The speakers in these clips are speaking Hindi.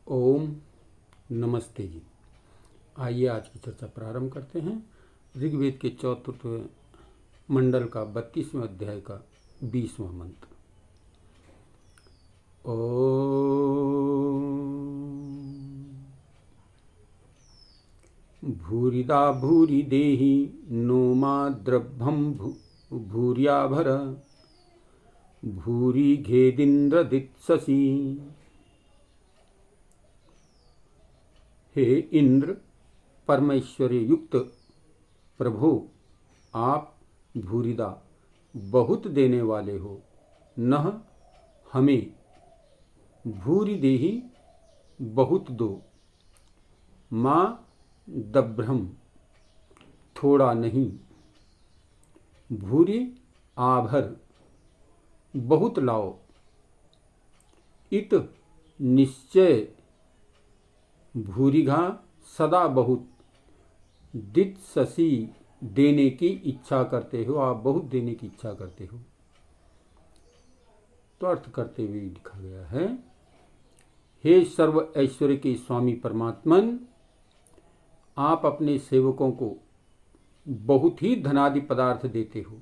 ओम नमस्ते जी। आइए आज की चर्चा प्रारंभ करते हैं। ऋग्वेद के चौथे मंडल का 32वें अध्याय का 20वां मंत्र। ओम भूरिदा भूरि देहि नो मा द्रभ्यं भूर्याभर भूरि घेदिन्द्र दित्ससि। हे इंद्र, परमेश्वर्य युक्त प्रभु, आप भूरिदा बहुत देने वाले हो। नह हमें भूरि देहि बहुत दो। माँ दभ्रम थोड़ा नहीं। भूरि आभर बहुत लाओ। इत निश्चय भूरिघा सदा बहुत। दित्ससि देने की इच्छा करते हो, आप बहुत देने की इच्छा करते हो। तो अर्थ करते हुए लिखा गया है, हे सर्व ऐश्वर्य के स्वामी परमात्मन, आप अपने सेवकों को बहुत ही धनादि पदार्थ देते हो।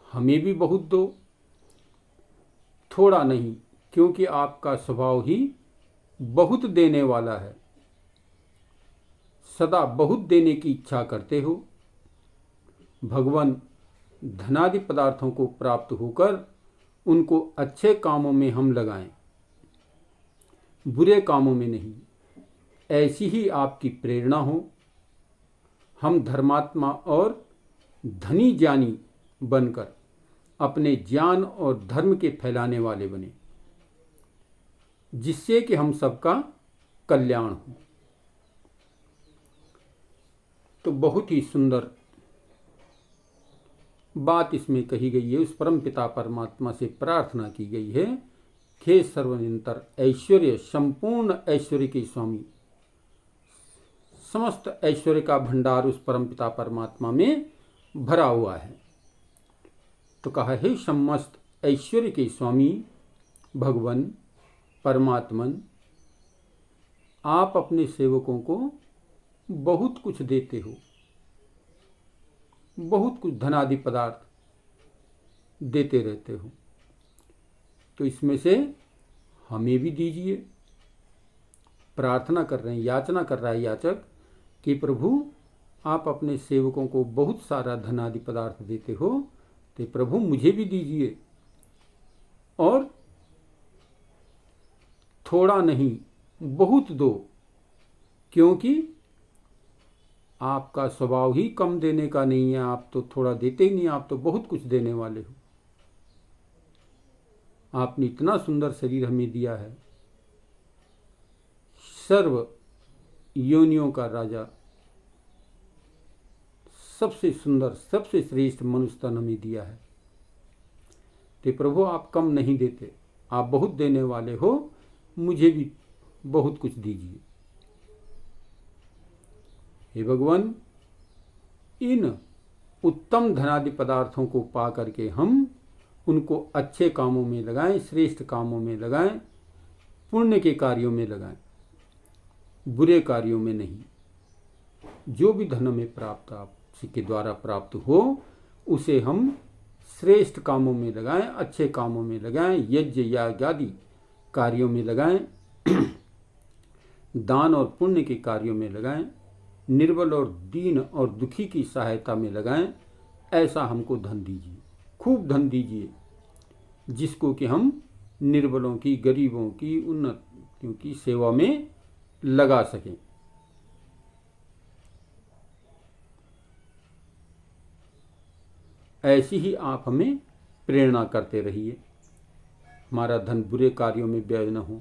हमें भी बहुत दो, थोड़ा नहीं, क्योंकि आपका स्वभाव ही बहुत देने वाला है। सदा बहुत देने की इच्छा करते हो। भगवान धनादि पदार्थों को प्राप्त होकर उनको अच्छे कामों में हम लगाएं, बुरे कामों में नहीं। ऐसी ही आपकी प्रेरणा हो। हम धर्मात्मा और धनी ज्ञानी बनकर अपने ज्ञान और धर्म के फैलाने वाले बने, जिससे कि हम सबका कल्याण हो। तो बहुत ही सुंदर बात इसमें कही गई है। उस परम पिता परमात्मा से प्रार्थना की गई है, हे सर्वनिरंतर ऐश्वर्य, संपूर्ण ऐश्वर्य के स्वामी, समस्त ऐश्वर्य का भंडार उस परम पिता परमात्मा में भरा हुआ है। तो कहा, हे समस्त ऐश्वर्य के स्वामी भगवान परमात्मन, आप अपने सेवकों को बहुत कुछ देते हो, बहुत कुछ धनादि पदार्थ देते रहते हो। तो इसमें से हमें भी दीजिए। प्रार्थना कर रहे हैं, याचना कर रहा है याचक कि प्रभु, आप अपने सेवकों को बहुत सारा धनादि पदार्थ देते हो, तो प्रभु मुझे भी दीजिए। और थोड़ा नहीं, बहुत दो, क्योंकि आपका स्वभाव ही कम देने का नहीं है। आप तो थोड़ा देते ही नहीं, आप तो बहुत कुछ देने वाले हो। आपने इतना सुंदर शरीर हमें दिया है। सर्व योनियों का राजा, सबसे सुंदर, सबसे श्रेष्ठ मनुष्य तन हमें दिया है। तो प्रभु, आप कम नहीं देते, आप बहुत देने वाले हो। मुझे भी बहुत कुछ दीजिए। हे भगवान, इन उत्तम धनादि पदार्थों को पा करके हम उनको अच्छे कामों में लगाएं, श्रेष्ठ कामों में लगाएं, पुण्य के कार्यों में लगाएं, बुरे कार्यों में नहीं। जो भी धन हमें प्राप्त आपके द्वारा प्राप्त हो, उसे हम श्रेष्ठ कामों में लगाएं, अच्छे कामों में लगाएं, यज्ञ याग आदि कार्यों में लगाएं, दान और पुण्य के कार्यों में लगाएं, निर्बल और दीन और दुखी की सहायता में लगाएं। ऐसा हमको धन दीजिए, खूब धन दीजिए, जिसको कि हम निर्बलों की, गरीबों की, उन्नतियों की सेवा में लगा सकें। ऐसी ही आप हमें प्रेरणा करते रहिए। हमारा धन बुरे कार्यों में व्यय न हो,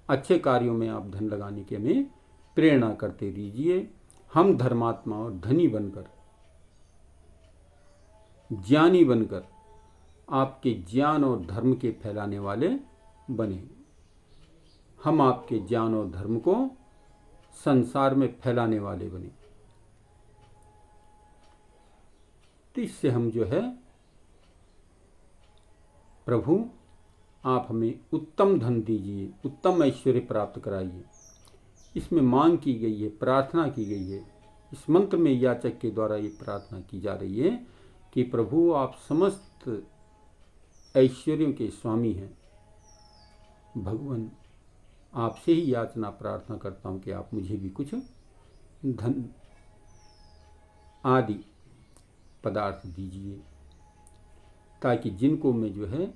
अच्छे कार्यों में आप धन लगाने के हमें प्रेरणा करते दीजिए। हम धर्मात्मा और धनी बनकर, ज्ञानी बनकर आपके ज्ञान और धर्म के फैलाने वाले बने। हम आपके ज्ञान और धर्म को संसार में फैलाने वाले बने। तो इससे हम जो है प्रभु आप हमें उत्तम धन दीजिए, उत्तम ऐश्वर्य प्राप्त कराइए। इसमें मांग की गई है, प्रार्थना की गई है। इस मंत्र में याचक के द्वारा ये प्रार्थना की जा रही है कि प्रभु आप समस्त ऐश्वर्यों के स्वामी हैं। भगवान आपसे ही याचना प्रार्थना करता हूँ कि आप मुझे भी कुछ धन आदि पदार्थ दीजिए, ताकि जिनको मैं जो है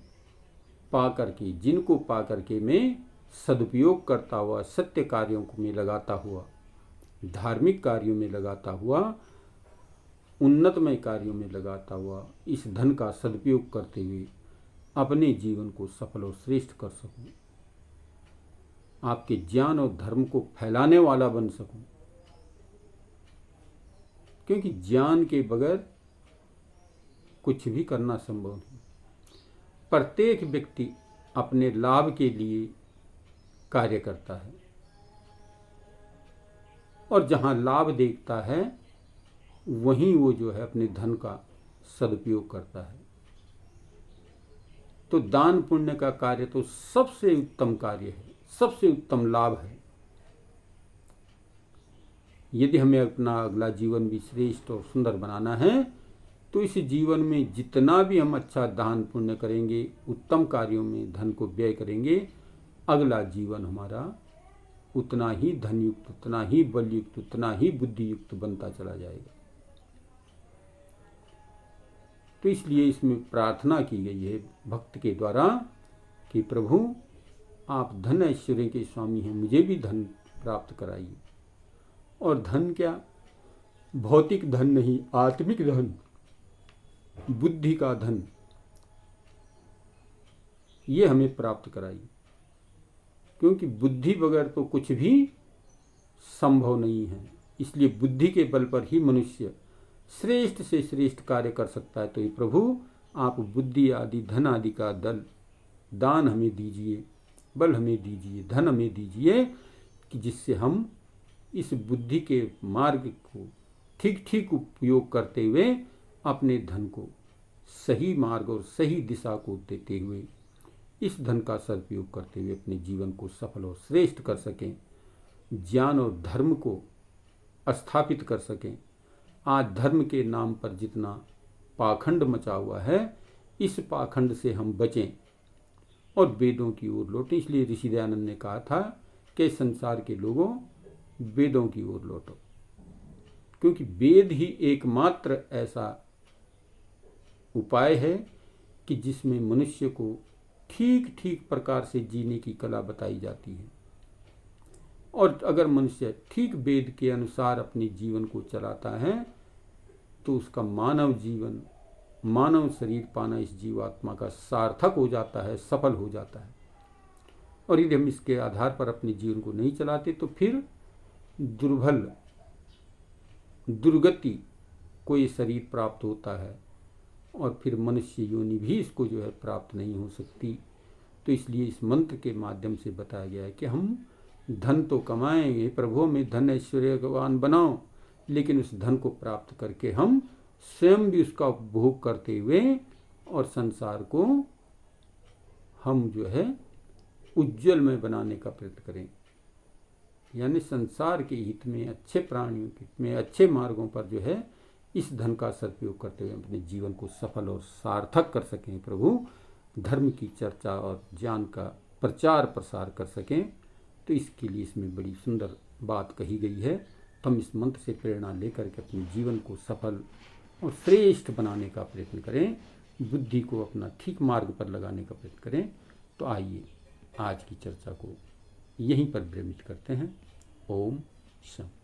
जिनको पा करके मैं सदुपयोग करता हुआ, सत्य कार्यों को में लगाता हुआ, धार्मिक कार्यों में लगाता हुआ, उन्नतमय कार्यों में लगाता हुआ इस धन का सदुपयोग करते हुए अपने जीवन को सफल और श्रेष्ठ कर सकूं, आपके ज्ञान और धर्म को फैलाने वाला बन सकूं। क्योंकि ज्ञान के बगैर कुछ भी करना संभव नहीं। प्रत्येक व्यक्ति अपने लाभ के लिए कार्य करता है और जहां लाभ देखता है वहीं वो जो है अपने धन का सदुपयोग करता है। तो दान पुण्य का कार्य तो सबसे उत्तम कार्य है, सबसे उत्तम लाभ है। यदि हमें अपना अगला जीवन भी श्रेष्ठ और सुंदर बनाना है तो इस जीवन में जितना भी हम अच्छा दान पुण्य करेंगे, उत्तम कार्यों में धन को व्यय करेंगे, अगला जीवन हमारा उतना ही धनयुक्त, उतना ही बलयुक्त, उतना ही बुद्धियुक्त बनता चला जाएगा। तो इसलिए इसमें प्रार्थना की गई है भक्त के द्वारा कि प्रभु आप धन ऐश्वर्य के स्वामी हैं, मुझे भी धन प्राप्त कराइए। और धन क्या, भौतिक धन नहीं, आत्मिक धन, बुद्धि का धन, ये हमें प्राप्त कराइए। क्योंकि बुद्धि बगैर तो कुछ भी संभव नहीं है। इसलिए बुद्धि के बल पर ही मनुष्य श्रेष्ठ से श्रेष्ठ कार्य कर सकता है। तो ये प्रभु आप बुद्धि आदि, धन आदि का दान हमें दीजिए, बल हमें दीजिए, धन हमें दीजिए कि जिससे हम इस बुद्धि के मार्ग को ठीक ठीक उपयोग करते हुए अपने धन को सही मार्ग और सही दिशा को देते हुए इस धन का सदुपयोग करते हुए अपने जीवन को सफल और श्रेष्ठ कर सकें, ज्ञान और धर्म को स्थापित कर सकें। आज धर्म के नाम पर जितना पाखंड मचा हुआ है, इस पाखंड से हम बचें और वेदों की ओर लौटें। इसलिए ऋषि दयानंद ने कहा था कि संसार के लोगों वेदों की ओर लौटो, क्योंकि वेद ही एकमात्र ऐसा उपाय है कि जिसमें मनुष्य को ठीक ठीक प्रकार से जीने की कला बताई जाती है। और अगर मनुष्य ठीक वेद के अनुसार अपने जीवन को चलाता है तो उसका मानव जीवन, मानव शरीर पाना इस जीवात्मा का सार्थक हो जाता है, सफल हो जाता है। और यदि हम इसके आधार पर अपने जीवन को नहीं चलाते तो फिर दुर्गति को ये शरीर प्राप्त होता है और फिर मनुष्य योनि भी इसको जो है प्राप्त नहीं हो सकती। तो इसलिए इस मंत्र के माध्यम से बताया गया है कि हम धन तो कमाएंगे, प्रभु में धन ऐश्वर्यवान बनाओ, लेकिन उस धन को प्राप्त करके हम स्वयं भी उसका उपभोग करते हुए और संसार को हम जो है उज्जवल में बनाने का प्रयत्न करें। यानी संसार के हित में, अच्छे प्राणियों के हित में, अच्छे मार्गों पर जो है इस धन का सदुपयोग करते हुए अपने जीवन को सफल और सार्थक कर सकें। प्रभु धर्म की चर्चा और ज्ञान का प्रचार प्रसार कर सकें। तो इसके लिए इसमें बड़ी सुंदर बात कही गई है। तो हम इस मंत्र से प्रेरणा लेकर के अपने जीवन को सफल और श्रेष्ठ बनाने का प्रयत्न करें, बुद्धि को अपना ठीक मार्ग पर लगाने का प्रयत्न करें। तो आइए आज की चर्चा को यहीं पर विरमित करते हैं। ओम शांति।